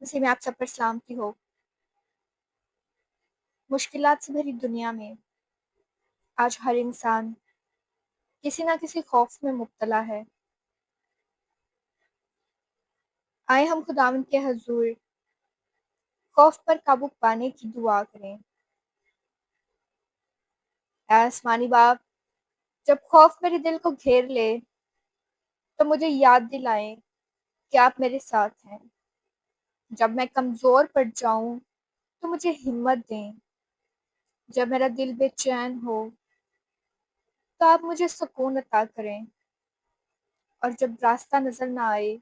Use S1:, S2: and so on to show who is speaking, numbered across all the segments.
S1: उसी में आप सब पर सलामती हो। मुश्किलात से भरी दुनिया में आज हर इंसान किसी ना किसी खौफ में मुब्तला है। आए हम खुदावंद के हजूर खौफ पर काबू पाने की दुआ करें। ऐ आसमानी बाप, जब खौफ मेरे दिल को घेर ले तो मुझे याद दिलाएं कि आप मेरे साथ हैं। जब मैं कमज़ोर पड़ जाऊं तो मुझे हिम्मत दें। जब मेरा दिल बेचैन हो तो आप मुझे सुकून अता करें, और जब रास्ता नजर ना आए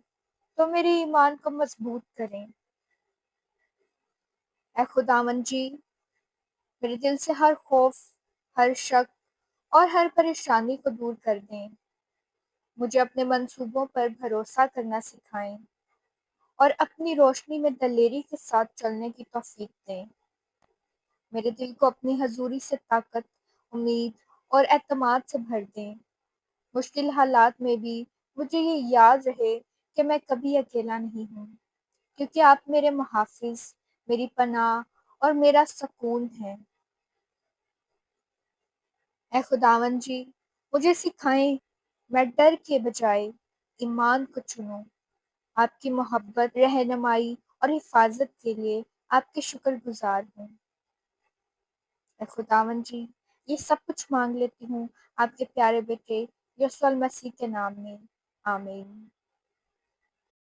S1: तो मेरे ईमान को मजबूत करें। ऐ खुदावंद जी, मेरे दिल से हर खौफ, हर शक और हर परेशानी को दूर कर दें। मुझे अपने मंसूबों पर भरोसा करना सिखाएं और अपनी रोशनी में दलेरी के साथ चलने की तौफीक दें। मेरे दिल को अपनी हजूरी से ताकत, उम्मीद और एतमाद से भर दें। मुश्किल हालात में भी मुझे ये याद रहे कि मैं कभी अकेला नहीं हूँ, क्योंकि आप मेरे मुहाफिज, मेरी पनाह और मेरा सुकून हैं। ऐ खुदावंद जी, मुझे सिखाएं मैं डर के बजाय ईमान को चुनूं। आपकी मोहब्बत, रहनुमाई और हिफाजत के लिए आपके शुक्रगुजार हूँ। ऐ खुदावंद जी, ये सब कुछ मांग लेती हूँ आपके प्यारे बेटे यीशु मसीह के नाम में। आमीन।